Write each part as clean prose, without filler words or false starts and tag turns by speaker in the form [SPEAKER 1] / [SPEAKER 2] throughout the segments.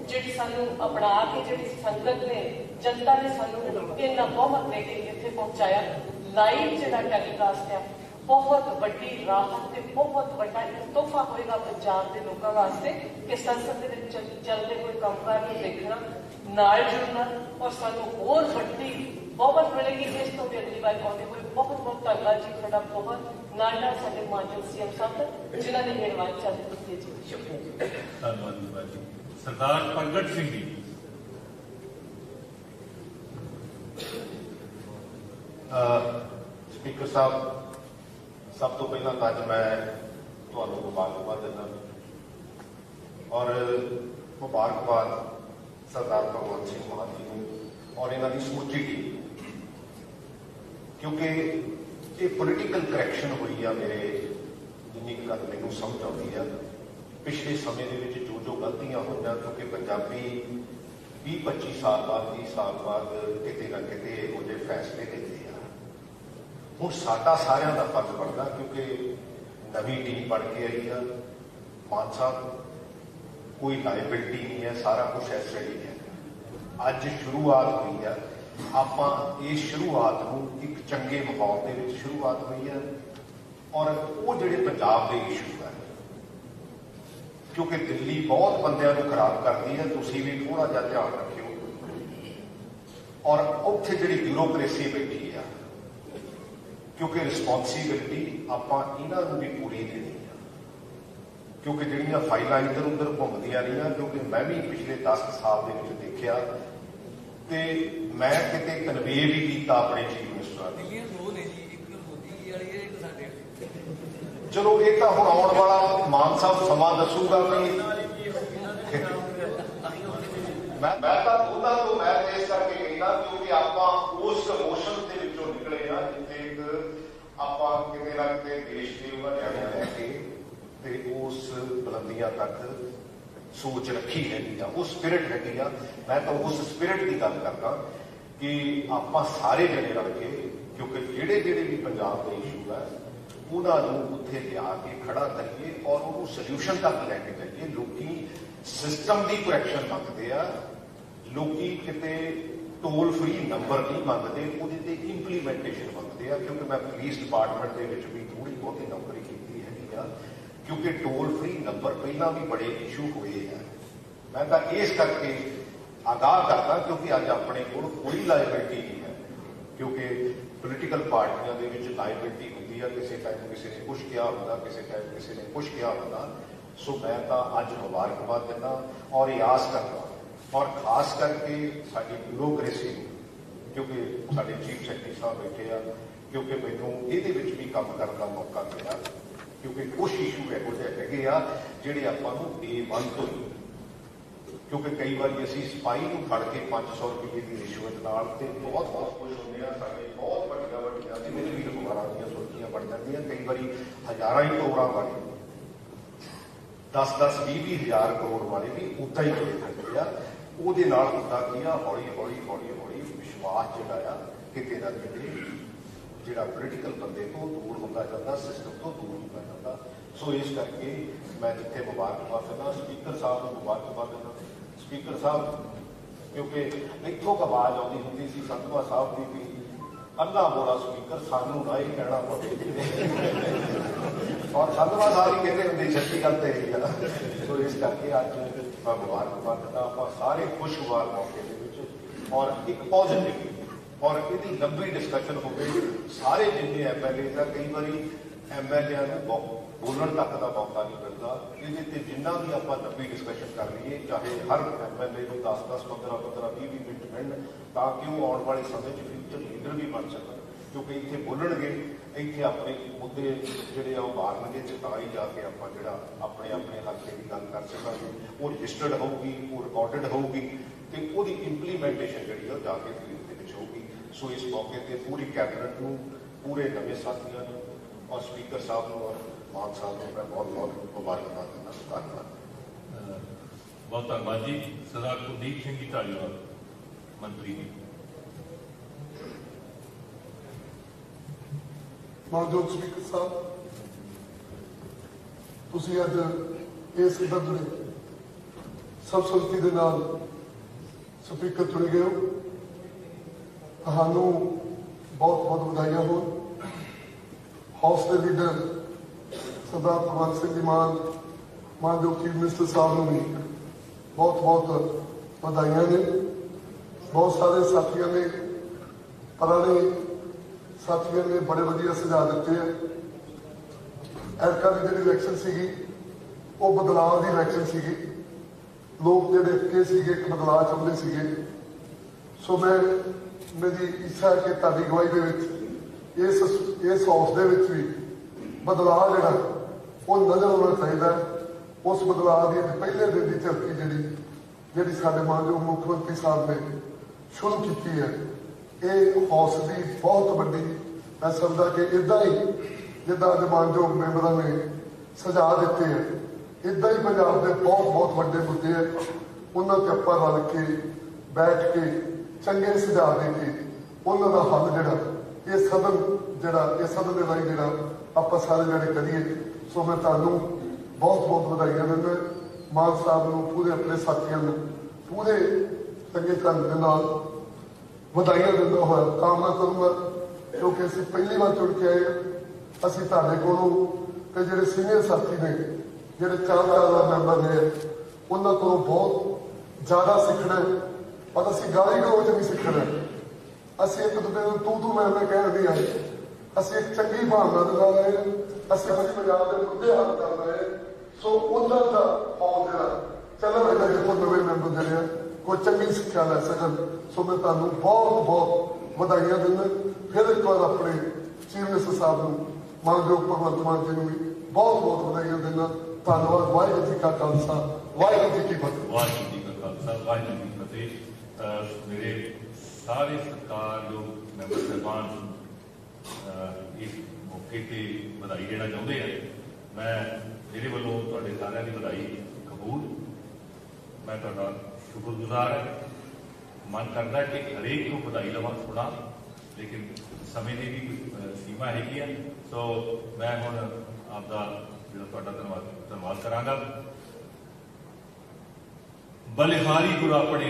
[SPEAKER 1] ਜਿਹੜੀ ਸਾਨੂੰ ਅਪਣਾ ਕੇ ਜਿਹੜੀ ਸੰਗਤ ਨੇ ਜਨਤਾ ਨੇ ਸਾਨੂੰ ਇੰਨਾ ਬਹੁਮਤ ਦੇ ਕੇ ਇੱਥੇ ਪਹੁੰਚਾਇਆ। ਲਾਈਵ ਜਿਹੜਾ ਟੈਲੀਕਾਸਟ ਹੈ बहुत वड्डी राहत ते बहुत वड्डा एक तोहफा होएगा पंजाब के लोगों वास्ते कि संसद के चलते हुए कामकाज को देखना नाल जुड़ना और सानू होर वड्डी बहुत मिलेगी। इस तो भी अगली बार आते हुए बहुत बहुत धन्यवाद जी थोड़ा बहुत नाल नाल साडे मानयोग सीएम साहब जिन्हां ने मेहरबानी चल दी जी। शुक्रिया
[SPEAKER 2] धन्यवाद जी। सरदार प्रगट सिंह जी
[SPEAKER 3] स्पीकर साहब सब तो पहला तो अज मैं तुहानू मुबारकबाद दिना और मुबारकबाद सरदार भगवंत सिंह मान जी को और इन्हों की समूची टीम, क्योंकि ये पोलिटिकल करैक्शन हुई है मेरे जिन्नी गल मैनू समझ आती है पिछले समय के जो जो गलतियां हुई, क्योंकि पंजाबी 20-25 साल बाद 30 साल बाद किते ना किते इहो जिहे फैसले लेते हैं। ਹੁਣ ਸਾਡਾ ਸਾਰਿਆਂ ਦਾ ਫਰਜ਼ ਬਣਦਾ, क्योंकि नवी टीम बन के आई है। मान साहब कोई लाइबिलिटी नहीं है, सारा कुछ ऐसा ही है। अज शुरुआत हुई है, आपां इस शुरुआत को एक चंगे माहौल के विच शुरुआत हुई है और वो जिहड़े पंजाब के इशू है, क्योंकि दिल्ली बहुत बंदियां नूं खराब करती है, तुसीं भी थोड़ा जिहा ध्यान रखियो। और उत्थे जिहड़ी ब्यूरोक्रेसी बैठी है, क्योंकि रिस्पॉन्सिबिलिटी आपां इन्हां नूं भी पूरी देनी है, क्योंकि जिहड़ियां फाइलां इधर उधर घुमदियां रहियां, क्योंकि मैं भी पिछले 10 साल दे विच देखिया ते मैं किते कन्वे भी किया अपने चीफ मिनिस्टर नूं। चलो ये तो हुण आउण वाला मान साहब समा दसूगा कि मैं तो दोनों को मैं इस करके कहना, क्योंकि आपां उस इमोशन के विचों निकले आ जिथे आपां किते ना किते देश के उन्होंने लैके ते उस बुलंदियां तक सोच रखी हैगी आ, उस स्पिरिट हैगी आ। मैं तो उस स्पिरिट की गल करदा कि आपां सारे जने रल के, क्योंकि जिहड़े जिहड़े भी पंजाब के इशू है उन्होंने उत्थे लिया के खड़ा करिए और उन्होंने सल्यूशन तक लैके जाइए। लोकी सिस्टम की करैक्शन मंगते आ, लोकी किते टोल फ्री नंबर नहीं मंगते, उहदे ते इंप्लीमेंटेशन मंगते आ। क्योंकि मैं पुलिस डिपार्टमेंट के विच भी थोड़ी बहुती नौकरी की हैगी आ, क्योंकि टोल फ्री नंबर पहला भी बड़े इशू हुए हैं। मैं तो इस करके आगाह करता, क्योंकि अज अपने कोल कोई लाइबिलिटी नहीं है, क्योंकि पोलिटिकल पार्टियां दे विच लाइबिलिटी होंदी है, किसी टाइम किसी ने कुछ किया होगा, किसी टाइम किसी ने कुछ किया होगा। सो मैं तो अज मुबारकबाद देना और ये आस करता, और खास करके साडी ब्यूरोक्रेसी, क्योंकि साडे चीफ सैकटरी साहब बैठे आ, क्योंकि मैनूं इहदे विच भी काम करने का मौका मिला, क्योंकि कुछ इशू इहो जिहे हैगे आ जिहड़े आपां नूं डे वन तो ही, क्योंकि कई बार असीं सिपाही नूं फड़ के 500 रुपये की रिश्वत नाल ते बहुत बहुत खुश होंदे आ। साडे बहुत वड्डियां जिहड़े वीर कुमारां दीयां सुर्खियां बन जांदियां, कई बारी हज़ारां ही करोड़ां वाले 10-10, 20-20 हज़ार करोड़ वाले भी उदा ही जुड़े रहते हैं। ਉਹਦੇ ਨਾਲ ਹੁੰਦਾ ਕੀ ਆ, ਹੌਲੀ ਹੌਲੀ ਹੌਲੀ ਹੌਲੀ ਵਿਸ਼ਵਾਸ ਜਿਹੜਾ ਆ ਕਿਤੇ ਨਾ ਕਿਤੇ ਜਿਹੜਾ ਪੋਲੀਟੀਕਲ ਬੰਦੇ ਤੋਂ ਦੂਰ ਹੁੰਦਾ ਜਾਂਦਾ, ਸਿਸਟਮ ਤੋਂ ਦੂਰ ਹੁੰਦਾ ਜਾਂਦਾ। ਸੋ ਇਸ ਕਰਕੇ ਮੈਂ ਜਿੱਥੇ ਮੁਬਾਰਕਬਾਦ ਦਿੰਦਾ ਸਪੀਕਰ ਸਾਹਿਬ ਨੂੰ ਮੁਬਾਰਕਬਾਦ ਦਿੰਦਾ। ਸਪੀਕਰ ਸਾਹਿਬ, ਕਿਉਂਕਿ ਇੱਥੋਂ ਆਵਾਜ਼ ਆਉਂਦੀ ਹੁੰਦੀ ਸੀ ਸੰਧਵਾ ਸਾਹਿਬ ਦੀ ਵੀ ਅੱਲਾ ਬੋਲਾ ਸਪੀਕਰ ਸਾਨੂੰ ਨਾ ਹੀ ਕਹਿਣਾ ਪਵੇ, और संधवा साहब ही कहते होंगे सच्ची गल तो यही है। सो इस करके अज मैं मुबारकबाद दिता, आप सारे खुशगवार मौके के और एक पॉजिटिव और यदि लंबी डिस्कशन हो गई, सारे जिन्हें MLA का कई बार MLA को बोलने तक का मौका नहीं मिलता, ये जिन्ना भी आप लंबी डिस्कशन कर लीए, चाहे हर MLA को 10-10, 15-15, 20-20 मिनट मिलन, ताकि वो आने वाले समय फ्यूचर लीडर भी बन सकन। क्योंकि इतने बोलणगे, इतने अपने मुद्दे जिहड़े आ मारनगे, चेताई जाके आपां जिहड़ा अपने अपने हल्के की गल कर सकांगे, वो रजिस्टर्ड होगी, वो रिकॉर्डिड होगी, तो उसकी इंप्लीमेंटेशन जिहड़ी आ जाके फील्ड दे विच होगी। सो इस मौके पर पूरी कैबिनेट नूं, पूरे नवे साथियों नूं और स्पीकर साहब नूं और मान साहब नूं मैं बहुत बहुत मुबारकबाद दिंदा। धन्यवाद।
[SPEAKER 2] बहुत धन्यवाद जी। सरदार कुलदीप सिंह जी धालीवाल मंत्री जी।
[SPEAKER 4] मानयोग स्पीकर साहब, तुसीं अज इस दर्जे ਸਰਬਸੰਮਤੀ ਦੇ ਨਾਲ ਸਪੀਕਰ ਚੁਣੇ ਗਏ ਹੋ। ਤੁਹਾਨੂੰ ਬਹੁਤ ਬਹੁਤ ਵਧਾਈਆਂ ਹੋਣ। ਹਾਊਸ ਦੇ ਲੀਡਰ ਸਰਦਾਰ ਭਗਵੰਤ ਸਿੰਘ ਜੀ ਮਾਨਯੋਗ ਚੀਫ ਮਿਨਿਸਟਰ ਸਾਹਿਬ ਨੂੰ ਵੀ ਬਹੁਤ ਬਹੁਤ ਵਧਾਈਆਂ ਨੇ। ਬਹੁਤ ਸਾਰੇ ਸਾਥੀਆਂ ਨੇ, ਪੁਰਾਣੇ ਸਾਥੀਆਂ ਨੇ ਬੜੇ ਵਧੀਆ ਸੁਝਾਅ ਦਿੱਤੇ ਆ। ਐਰਕਾ ਦੀ ਜਿਹੜੀ ਇਲੈਕਸ਼ਨ ਸੀਗੀ ਉਹ ਬਦਲਾਅ ਦੀ ਇਲੈਕਸ਼ਨ ਸੀਗੀ। ਲੋਕ ਜਿਹੜੇ ਅੱਕੇ ਸੀਗੇ ਇੱਕ ਬਦਲਾਅ ਚਾਹੁੰਦੇ ਸੀਗੇ। ਸੋ ਮੇਰੀ ਇੱਛਾ ਹੈ ਕਿ ਤੁਹਾਡੀ ਅਗਵਾਈ ਦੇ ਵਿੱਚ ਇਸ ਹਾਊਸ ਦੇ ਵਿੱਚ ਵੀ ਬਦਲਾਅ ਜਿਹੜਾ ਉਹ ਨਜ਼ਰ ਆਉਣਾ ਚਾਹੀਦਾ। ਉਸ ਬਦਲਾਅ ਦੀ ਪਹਿਲੇ ਦਿਨ ਦੀ ਝਲਕੀ ਜਿਹੜੀ ਸਾਡੇ ਮਾਨਯੋਗ ਮੁੱਖ ਮੰਤਰੀ ਸਾਹਿਬ ਨੇ ਸ਼ੁਰੂ ਕੀਤੀ ਹੈ, ਇਹ ਹਾਊਸ ਦੀ ਬਹੁਤ ਵੱਡੀ, ਮੈਂ ਸਮਝਦਾ ਕਿ ਇੱਦਾਂ ਹੀ ਜਿੱਦਾਂ ਅੱਜ ਮਾਨਯੋਗ ਮੈਂਬਰਾਂ ਨੇ ਸੁਝਾਅ ਦਿੱਤੇ ਹੈ, ਇੱਦਾਂ ਹੀ ਪੰਜਾਬ ਦੇ ਬਹੁਤ ਬਹੁਤ ਵੱਡੇ ਮੁੱਦੇ ਹੈ, ਉਹਨਾਂ ਤੇ ਆਪਾਂ ਰਲ ਕੇ ਬੈਠ ਕੇ ਚੰਗੇ ਸੁਝਾਅ ਦੇ ਕੇ ਉਹਨਾਂ ਦਾ ਹੱਲ ਜਿਹੜਾ ਇਹ ਸਦਨ ਦੇ ਰਾਹੀਂ ਜਿਹੜਾ ਆਪਾਂ ਸਾਰੇ ਜਿਹੜੇ ਕਰੀਏ। ਸੋ ਮੈਂ ਤੁਹਾਨੂੰ ਬਹੁਤ ਬਹੁਤ ਵਧਾਈਆਂ ਦਿੰਦਾ। ਮਾਨ ਸਾਹਿਬ ਨੂੰ, ਪੂਰੇ ਆਪਣੇ ਸਾਥੀਆਂ ਨੂੰ ਪੂਰੇ ਚੰਗੇ ਢੰਗ ਦੇ ਨਾਲ ਵਧਾਈਆਂ ਦਿੰਦਾ ਹੋਇਆ ਕਾਮਨਾ ਕਰੂੰਗਾ, ਕਿਉਂਕਿ ਅਸੀਂ ਪਹਿਲੀ ਵਾਰ ਜੁੜ ਕੇ ਆਏ। ਅਸੀਂ ਤੁਹਾਡੇ ਕੋਲੋਂ ਤੇ ਜਿਹੜੇ ਸੀਨੀਅਰ ਸਾਥੀ ਨੇ, ਜਿਹੜੇ 4 ਮੈਂਬਰ ਨੇ, ਉਹਨਾਂ ਕੋਲੋਂ ਬਹੁਤ ਜ਼ਿਆਦਾ ਸਿੱਖਣਾ ਹੈ। ਪਰ ਅਸੀਂ ਗਾਲੀ ਗਲੋਚ ਨਹੀਂ ਸਿੱਖਣਾ। ਅਸੀਂ ਇੱਕ ਦੂਜੇ ਨੂੰ ਤੂੰ ਮੈਂ ਕਹਿਣ ਨਹੀਂ ਆਏ। ਅਸੀਂ ਇੱਕ ਚੰਗੀ ਭਾਵਨਾ ਦੇ ਨਾਲ ਆਏ। ਅਸੀਂ ਪੰਜਾਬ ਦੇ ਮੁੱਦੇ ਹੱਲ ਕਰ ਰਹੇ। ਸੋ ਉਹਨਾਂ ਦਾ ਹੌਲ ਜਿਹੜਾ ਚੱਲਣ ਲੱਗਾ, ਜਿੱਥੋਂ ਨਵੇਂ ਮੈਂਬਰ ਜਿਹੜੇ ਆ ਕੋਈ ਚੰਗੀ ਸਿੱਖਿਆ ਲੈ ਸਕਣ। ਸੋ ਮੈਂ ਤੁਹਾਨੂੰ ਬਹੁਤ ਬਹੁਤ ਵਧਾਈਆਂ ਦਿੰਦਾ। ਫਿਰ ਇੱਕ ਵਾਰ ਆਪਣੇ ਚੀਫ ਮਿਨਿਸਟਰ ਸਾਹਿਬ ਨੂੰ, ਮਾਨਯੋਗ ਭਗਵੰਤ ਮਾਨ ਜੀ ਨੂੰ ਵੀ ਬਹੁਤ ਬਹੁਤ ਵਧਾਈਆਂ ਦਿੰਦਾ। ਧੰਨਵਾਦ। ਵਾਹਿਗੁਰੂ ਜੀ ਕਾ ਖਾਲਸਾ, ਵਾਹਿਗੁਰੂ ਜੀ ਕੀ ਫਤਿਹ।
[SPEAKER 2] ਵਾਹਿਗੁਰੂ ਜੀ ਕਾ ਖਾਲਸਾ, ਵਾਹਿਗੁਰੂ ਜੀ ਕੀ ਫਤਿਹ। ਮੇਰੇ ਸਾਰੇ ਸਤਿਕਾਰਯੋਗ ਮੈਂਬਰ ਸਾਹਿਬਾਨ ਇਸ ਮੌਕੇ ਤੇ ਵਧਾਈ ਦੇਣਾ ਚਾਹੁੰਦੇ ਆ। ਮੇਰੇ ਵੱਲੋਂ ਤੁਹਾਡੇ ਸਾਰਿਆਂ ਦੀ ਵਧਾਈ ਕਬੂਲ। ਮੈਂ ਤੁਹਾਡਾ ਸ਼ੁਕਰਗੁਜ਼ਾਰ ਹਾਂ। ਮਨ ਕਰਦਾ ਕਿ ਹਰੇਕ ਨੂੰ ਵਧਾਈ ਲਵਾਂ ਥੋੜਾ, ਲੇਕਿਨ ਸਮੇਂ ਦੀ ਵੀ ਸੀਮਾ ਹੈਗੀ ਆ। ਸੋ ਮੈਂ ਹੁਣ ਆਪਦਾ ਜਿਹੜਾ ਤੁਹਾਡਾ ਧੰਨਵਾਦ ਕਰਾਂਗਾ। ਬਲਿਹਾਰੀ ਗੁਰ ਆਪਣੇ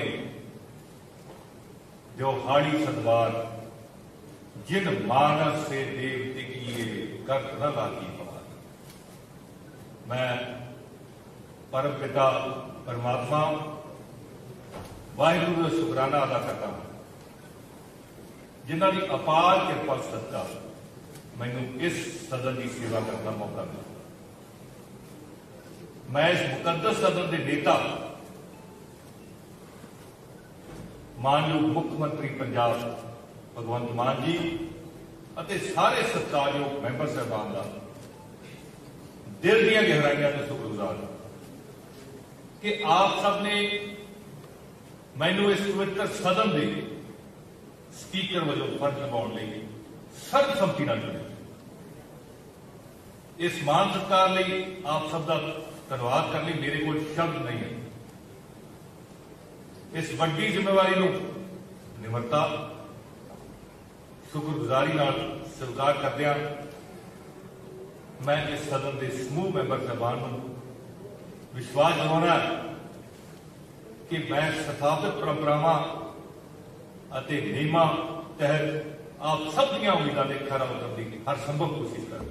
[SPEAKER 2] ਜੋ ਹਾੜੀ ਸਦਵਾਰ, जिन मानस से देव किए कर न लागी पवार। मैं परम पिता परमात्मा वाहिगुरू का शुकराना अदा करता हूं जिन्हों की अपार कृपा सदका मैनू इस सदन की सेवा करने का मौका मिला। मैं इस मुकद्दस सदन के नेता मानयोग मुख्यमंत्री पंजाब भगवंत मान जी ਅਤੇ ਸਾਰੇ ਸਤਿਕਾਰਯੋਗ ਮੈਂਬਰ ਸਾਹਿਬਾਨ ਦਾ ਦਿਲ ਦੀਆਂ ਗਹਿਰਾਈਆਂ ਤੋਂ ਸ਼ੁਕਰਗੁਜ਼ਾਰ ਕਿ ਆਪ ਸਭ ਨੇ ਮੈਨੂੰ ਇਸ ਪਵਿੱਤਰ ਸਦਨ ਦੇ ਸਪੀਕਰ ਵਜੋਂ ਫਰਜ਼ ਨਿਭਾਉਣ ਲਈ ਸਰਬਸੰਮਤੀ ਨਾਲ ਚੁਣਿਆ। ਇਸ ਮਾਨ ਸਤਿਕਾਰ ਲਈ ਆਪ ਸਭ ਦਾ ਧੰਨਵਾਦ ਕਰਨ ਲਈ ਮੇਰੇ ਕੋਲ ਸ਼ਬਦ ਨਹੀਂ ਹੈ। ਇਸ ਵੱਡੀ ਜ਼ਿੰਮੇਵਾਰੀ ਨੂੰ ਨਿਮਰਤਾ शुक्रगुजारी नाल स्वीकार करदे मैं इस सदन के समूह मैंबर साहबान विश्वास दिलाना कि मैं स्थापित परंपरावां अते नियमां तहत आप सब दी उम्मीदों के खरा उतरने की हर संभव कोशिश करूं।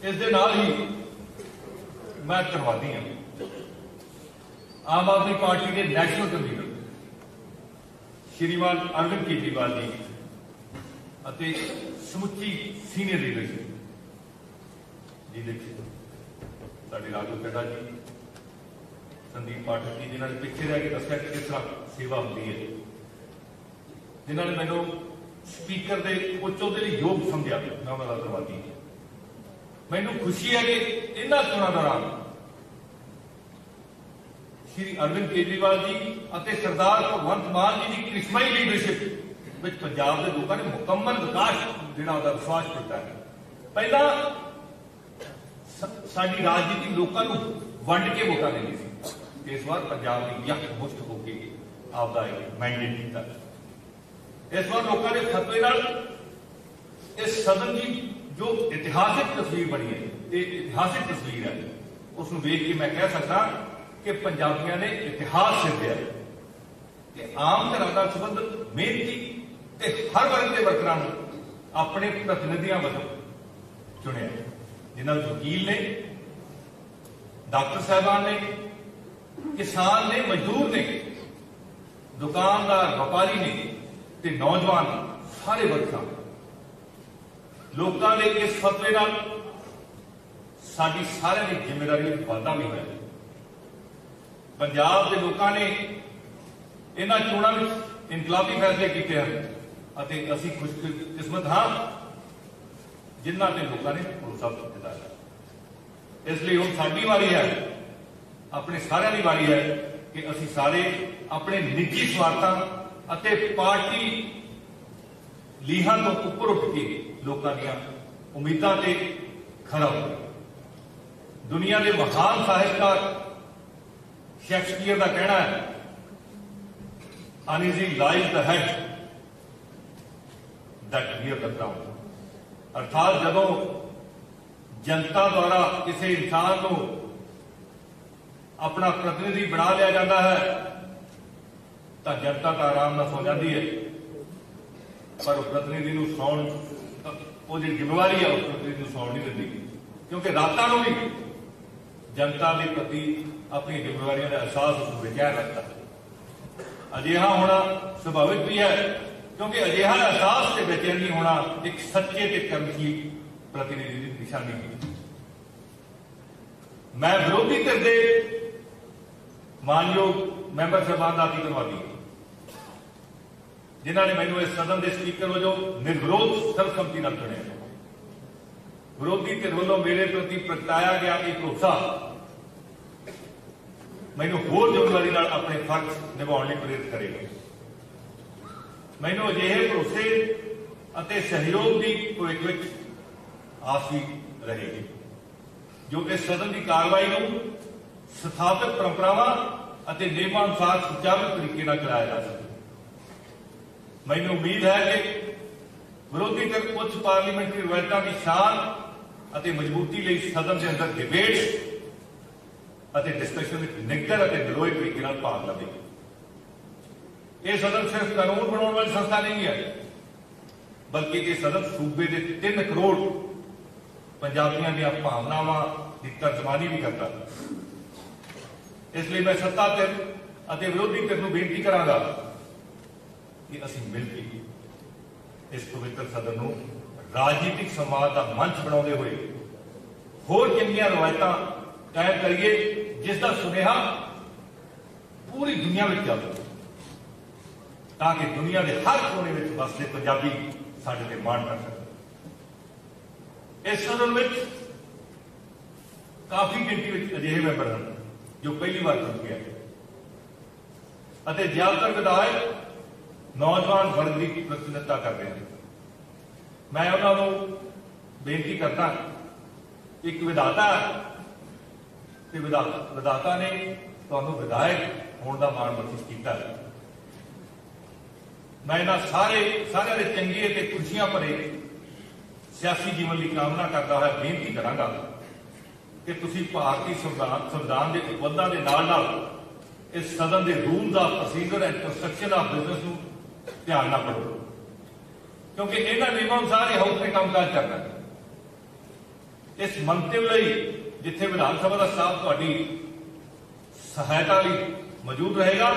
[SPEAKER 2] इस दे नाल ही मैं धन्नवादी हां आम आदमी पार्टी के नैशनल कन्वीनर श्रीमान अरविंद केजरीवाल जी ਅਤੇ ਸਮੁੱਚੀ ਸੀਨੀਅਰ ਲੀਡਰਸ਼ਿਪ ਜਿਹਦੇ ਸਾਡੇ ਰਾਜੂ ਕੱਡਾ ਜੀ, ਸੰਦੀਪ ਪਾਠਕ ਜੀ, ਜਿਨ੍ਹਾਂ ਨੇ ਪਿੱਛੇ ਰਹਿ ਕੇ ਦੱਸਿਆ ਕਿ ਕਿਸ ਤਰ੍ਹਾਂ ਸੇਵਾ ਹੁੰਦੀ ਹੈ, ਜਿਨ੍ਹਾਂ ਨੇ ਮੈਨੂੰ ਸਪੀਕਰ ਦੇ ਉੱਚ ਅਹੁਦੇ ਲਈ ਯੋਗ ਸਮਝਿਆ, ਮੈਂ ਉਹਨਾਂ ਦਾ ਧੰਨਵਾਦੀ ਹਾਂ। ਮੈਨੂੰ ਖੁਸ਼ੀ ਹੈ ਕਿ ਇਹਨਾਂ ਚੋਣਾਂ ਦੌਰਾਨ श्री अरविंद केजरीवाल जी ਅਤੇ सरदार भगवंत मान जी की करिश्माई लीडरशिप ਵਿੱਚ पंजाब के लोगों ने मुकम्मल विकास ਜਿਹੜਾ ਉਹਦਾ ਵਿਸ਼ਵਾਸ ਕੀਤਾ ਹੈ। ਪਹਿਲਾਂ ਸਾਡੀ ਰਾਜਨੀਤੀ ਲੋਕਾਂ ਨੂੰ ਵੰਡ ਕੇ ਵੋਟਾਂ ਦੇਣੀ ਸੀ, ਇਸ ਵਾਰ ਪੰਜਾਬ ਦੀ ਯਕ ਮੁਸ਼ਤ ਹੋ ਕੇ ਆਪਦਾ ਮੈਂਡੇਟ ਕੀਤਾ। ਇਸ ਵਾਰ लोगों ने फतवे ਨਾਲ इस सदन की जो इतिहासिक तस्वीर बनी है ਇਤਿਹਾਸਿਕ ਤਸਵੀਰ ਹੈ, ਉਸ ਨੂੰ ਵੇਖ ਕੇ ਮੈਂ ਕਹਿ ਸਕਦਾ ਕਿ ਪੰਜਾਬੀਆਂ ਨੇ ਇਤਿਹਾਸ ਸਿਰਜਿਆ ਕਿ ਆਮ ਘਰਾਂ ਦਾ ਸੰਬੰਧ ਮਿਹਨਤੀ ਤੇ ਹਰ ਵਰਗ ਦੇ ਵਰਕਰਾਂ ਨੂੰ ਆਪਣੇ ਪ੍ਰਤੀਨਿਧੀਆਂ ਵਜੋਂ ਚੁਣਿਆ, ਜਿਨ੍ਹਾਂ ਵਿੱਚ ਵਕੀਲ ਨੇ, ਡਾਕਟਰ ਸਾਹਿਬਾਨ ਨੇ, किसान ने, मजदूर ने, दुकानदार, व्यापारी ने ते नौजवान सारे वर्ग लोगों के इस फतवे नाल साडी सारे की जिम्मेदारी वाधा भी है। पंजाब के लोगों ने इन्हां चोणां विच इनकलाबी फैसले किए हैं अते असीं खुशकिस्मत हाँ जिन्हां ते लोगों ने भरोसा दिता है। इसलिए हुण साडी वारी है, अपने सारिਆਂ ਦੀ वारी है कि ਅਸੀਂ ਸਾਰੇ अपने निजी स्वार्थां ਅਤੇ पार्टी ਲੀਹਾਂ ਤੋਂ ਉੱਪਰ ਉੱਠ ਕੇ ਲੋਕਾਂ ਦੀਆਂ ਉਮੀਦਾਂ ਤੇ ਖਰਾ ਉਤਰੀਏ। ਦੁਨੀਆ ਦੇ ਮਹਾਨ ਸਾਹਿਤਕਾਰ ਸ਼ੇਕਸਪੀਅਰ ਦਾ ਕਹਿਣਾ ਹੈ, uneasy lies the head that bear the crown। अर्थात ਜਦੋਂ जनता द्वारा किसी इंसान को अपना प्रतिनिधि बना लिया जाता है तो जनता का आराम ना सो जाती है, पर प्रतिनिधि को सौन वो जी जिम्मेवारी है उस प्रतिनिधि को सौन नहीं देती, क्योंकि रातां नूं भी जनता के प्रति अपनी जिम्मेवारियों का एहसास उसको बेचैन रखता है। अजिहा होना सुभाविक भी है, क्योंकि अजिहा एहसास से बेचैनी होना एक सच्चे ते कर्मशील प्रतिनिधि की निशानी है। मैं विरोधी धिर दे मानयोग मैंबर साहबान का अति धन्यवादी जिन्हों ने मैंने इस सदन के स्पीकर वजों निर्विरोध सर्वसम्मति नाल चुनिया। विरोधी धिर वालों मेरे प्रति प्रगटाया गया एक भरोसा मैनू होर जिम्मेवारी नाल अपने फर्ज निभाने लई प्रेरित करेगा। मैनू अजिहे भरोसे अते सहयोग की भविख विच आस भी रहेगी जो इस सदन की कार्रवाई को स्थापित परंपरावां अते नियमां अनुसार सुचारू तरीके नाल चलाया जा सके। मैनूं उम्मीद है कि विरोधी धिर उच्च पार्लीमेंटरी रवायतां की शान अते मजबूती लई सदन के अंदर डिबेट अते डिस्कशन विच निग्गर अते निरोए तरीके नाल भाग लवेगी। यह सदन सिर्फ कानून बनाने वाली संस्था नहीं है, बल्कि यह सदन सूबे के 3 करोड़ पंजाबियों दी भावनावां की तर्जमानी भी करता है। इसलिए मैं सत्ता धिर अते विरोधी धिर नूं बेनती करांगा कि असीं मिल के इस पवित्र सदन नूं राजनीतिक संवाद का मंच बनाउंदे होए होर चंगीआं रवायतां कायम करिए, जिसका सुनेहा पूरी दुनिया में जावे, ताकि दुनिया के हर कोने में बसते पंजाबी साडे ते माण कर सकन। इस सदन में काफी गिनती में अजिहे मैंबर हैं जो पहली बार चुन के आए अते ज्यादातर विधायक नौजवान वर्ग की प्रतिनिधित्व कर रहे हैं। मैं उन्होंने बेनती करता एक विधाता है, विधाता ने तुहानूं विधायक होने का मान महसूस किया है। मैं इन्हां सारे दे चंगे ते खुशियां भरे सियासी जीवन की कामना करता हुआ बेनती करांगा कि तुसीं भारतीय संविधान के उपबंधां दे नाल इस सदन के rules of procedure and construction of business नूं ध्यान नाल पढ़ो, क्योंकि इन्हां नियमां अनुसार हाउस ने कामकाज करना है। इस मंतव्य लई जिथे विधान सभा का स्टाफ तुहाडी सहायता लई मौजूद रहेगा,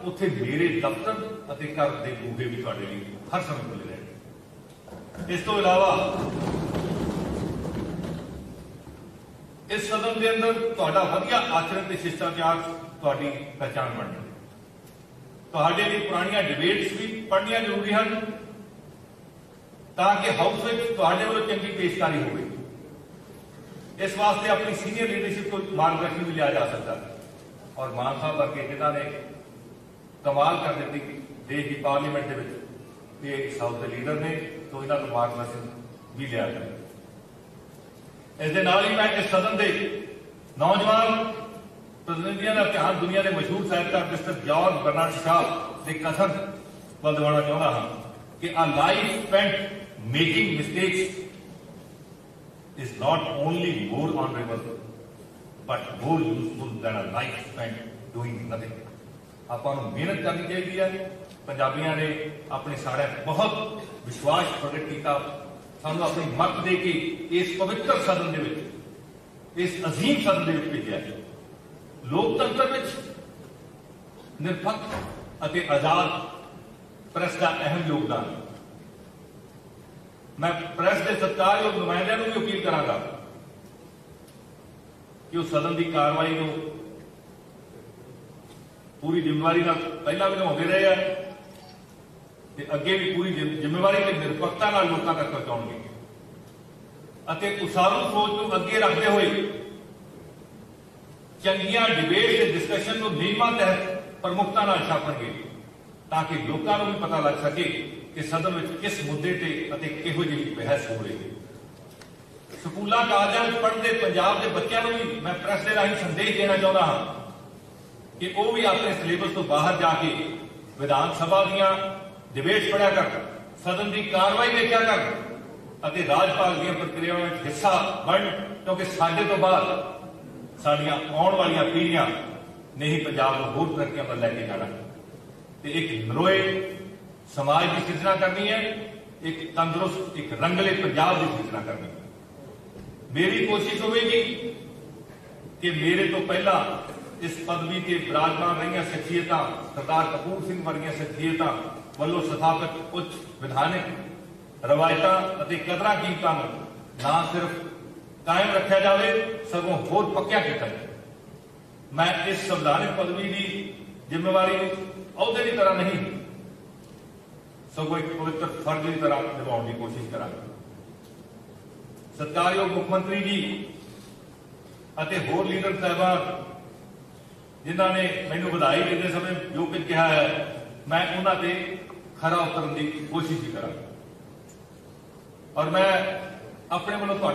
[SPEAKER 2] उत्थे मेरे दफ्तर अते घर के बूहे भी तुहाडे लई हर समय खुले रहेंगे। इस तो इलावा इस सदन के अंदर तुहाडा वधिया आचरण ते शिष्टाचार तुहाडी पहचान बन जाए। तुहाडे लई पुरानियां डिबेट्स भी पढ़नियां जरूरी हैं ताकि हाउस में तुहाडे वालों चंगी पेशकारी होवे। इस वास्ते अपनी सीनियर लीडरशिप को मार्गदर्शन भी लिया जा सकता है, और मान साहब वर्गे जिन्होंने कमाल कर दी देश की पार्लीमेंट के इस हाउस के लीडर ने, तो इन्हों को मार्गदर्शन भी लिया जाए। इस मैं इस सदन के नौजवान प्रतिनिधियों का ध्यान दुनिया के मशहूर साहित्यकार मिस्टर जॉर्ज बर्नार्ड शॉ के कथन पर दिवाना चाहता हाँ कि a life spent making mistakes is not only more honorable but more useful than a life spent doing nothing. ਆਪਾਂ ਨੂੰ ਮਿਹਨਤ ਕਰਨੀ ਚਾਹੀਦੀ ਹੈ। ਪੰਜਾਬੀਆਂ ਨੇ ਆਪਣੇ ਸਾਰਿਆਂ ਤੇ ਬਹੁਤ ਵਿਸ਼ਵਾਸ ਪ੍ਰਗਟ ਕੀਤਾ, ਸਾਨੂੰ ਆਪਣੀ ਮੱਤ ਦੇ ਕੇ ਇਸ ਪਵਿੱਤਰ ਸਦਨ ਦੇ ਵਿੱਚ, ਇਸ ਅਜ਼ੀਮ ਸਦਨ ਦੇ ਵਿੱਚ ਭੇਜਿਆ। ਲੋਕਤੰਤਰ ਵਿੱਚ ਨਿਰਪੱਖ ਅਤੇ ਆਜ਼ਾਦ ਪ੍ਰੈਸ ਦਾ ਅਹਿਮ ਯੋਗਦਾਨ। ਮੈਂ ਪ੍ਰੈਸ ਦੇ ਸਤਿਕਾਰਯੋਗ ਨੁਮਾਇੰਦਿਆਂ ਨੂੰ ਵੀ ਅਪੀਲ ਕਰਾਂਗਾ ਕਿ ਉਹ ਸਦਨ ਦੀ ਕਾਰਵਾਈ ਨੂੰ ਪੂਰੀ ਜ਼ਿੰਮੇਵਾਰੀ ਨਾਲ ਪਹਿਲਾਂ ਵੀ ਨਿਭਾਉਂਦੇ ਰਹੇ ਆ ਤੇ ਅੱਗੇ ਵੀ ਪੂਰੀ ਜ਼ਿੰਮੇਵਾਰੀ ਤੇ ਨਿਰਪੱਖਤਾ ਨਾਲ ਲੋਕਾਂ ਤੱਕ ਪਹੁੰਚਾਉਣਗੇ ਅਤੇ ਉਸਾਰੂ ਸੋਚ ਨੂੰ ਅੱਗੇ ਰੱਖਦੇ ਹੋਏ ਚੰਗੀਆਂ ਡਿਬੇਟ ਤੇ ਡਿਸਕਸ਼ਨ ਨੂੰ ਨਿਯਮਾਂ ਤਹਿਤ ਪ੍ਰਮੁਖਤਾ ਨਾਲ ਛਾਪਣਗੇ ਤਾਂ ਕਿ ਲੋਕਾਂ ਨੂੰ ਵੀ ਪਤਾ ਲੱਗ ਸਕੇ ਕਿ ਸਦਨ ਵਿੱਚ ਕਿਸ ਮੁੱਦੇ ਤੇ ਅਤੇ ਕਿਹੋ ਜਿਹੀ ਬਹਿਸ ਹੋ ਰਹੀ ਹੈ। ਸਕੂਲਾਂ ਕਾਲਜਾਂ ਵਿੱਚ ਪੜ੍ਹਦੇ ਪੰਜਾਬ ਦੇ ਬੱਚਿਆਂ ਨੂੰ ਵੀ ਮੈਂ ਪ੍ਰੈਸ ਦੇ ਰਾਹੀਂ ਸੰਦੇਸ਼ ਦੇਣਾ ਚਾਹੁੰਦਾ ਹਾਂ ਕਿ ਉਹ ਵੀ ਆਪਣੇ ਸਿਲੇਬਸ ਤੋਂ ਬਾਹਰ ਜਾ ਕੇ ਵਿਧਾਨ ਸਭਾ ਦੀਆਂ ਡਿਬੇਟਸ ਪੜ੍ਹਿਆ ਕਰਨ, ਸਦਨ ਦੀ ਕਾਰਵਾਈ ਦੇਖਿਆ ਕਰਨ ਅਤੇ ਰਾਜਪਾਲ ਦੀਆਂ ਪ੍ਰਕਿਰਿਆਵਾਂ ਵਿੱਚ ਹਿੱਸਾ ਬਣਨ, ਕਿਉਂਕਿ ਸਾਡੇ ਤੋਂ ਬਾਅਦ ਸਾਡੀਆਂ ਆਉਣ ਵਾਲੀਆਂ ਪੀੜ੍ਹੀਆਂ ਨੇ ਹੀ ਪੰਜਾਬ ਨੂੰ ਹੋਰ ਤਰੱਕੀਆਂ ਵੱਲ ਲੈ ਕੇ ਜਾਣਾ ਤੇ ਇੱਕ ਨਰੋਏ ਸਮਾਜ ਦੀ ਸਿਰਜਣਾ ਕਰਨੀ ਹੈ, ਇੱਕ ਤੰਦਰੁਸਤ, ਇੱਕ ਰੰਗਲੇ ਪੰਜਾਬ ਦੀ ਸਿਰਜਣਾ ਕਰਨੀ ਹੈ। ਮੇਰੀ ਕੋਸ਼ਿਸ਼ ਹੋਵੇਗੀ ਕਿ ਮੇਰੇ ਤੋਂ ਪਹਿਲਾਂ ਇਸ ਪਦਵੀ ਤੇ ਵਿਰਾਜਮਾਨ ਰਹੀਆਂ ਸ਼ਖਸੀਅਤਾਂ, ਸਰਦਾਰ ਕਪੂਰ ਸਿੰਘ ਵਰਗੀਆਂ ਸ਼ਖਸੀਅਤਾਂ ਵੱਲੋਂ ਸਥਾਪਿਤ ਉੱਚ ਵਿਧਾਨਿਕ ਰਵਾਇਤਾਂ ਅਤੇ ਕਦਰਾਂ ਕੀਮਤਾਂ ਨੂੰ ਨਾ ਸਿਰਫ ਕਾਇਮ ਰੱਖਿਆ ਜਾਵੇ ਸਗੋਂ ਹੋਰ ਪੱਕਿਆ ਕੀਤਾ ਜਾਵੇ। ਮੈਂ ਇਸ ਸੰਵਿਧਾਨਿਕ ਪਦਵੀ ਦੀ ਜ਼ਿੰਮੇਵਾਰੀ ਨੂੰ ਅਹੁਦੇ ਦੀ ਤਰ੍ਹਾਂ ਨਹੀਂ ਸਗੋਂ ਇੱਕ ਪਵਿੱਤਰ ਫਰਜ਼ ਦੀ ਤਰ੍ਹਾਂ ਨਿਭਾਉਣ ਦੀ ਕੋਸ਼ਿਸ਼ ਕਰਾਂਗਾ। ਸਤਿਕਾਰਯੋਗ ਮੁੱਖ ਮੰਤਰੀ ਜੀ ਅਤੇ ਹੋਰ ਲੀਡਰ ਸਾਹਿਬਾਨ ਜਿਨ੍ਹਾਂ ਨੇ ਮੈਨੂੰ ਵਧਾਈ ਦਿੰਦੇ ਸਮੇਂ ਜੋ ਕੁਝ ਕਿਹਾ ਹੈ, ਮੈਂ ਉਹਨਾਂ ਤੇ ਖਰਾ ਉਤਰਨ ਦੀ ਕੋਸ਼ਿਸ਼ ਹੀ ਕਰਾਂਗਾ ਔਰ ਮੈਂ ਆਪਣੇ ਵੱਲੋਂ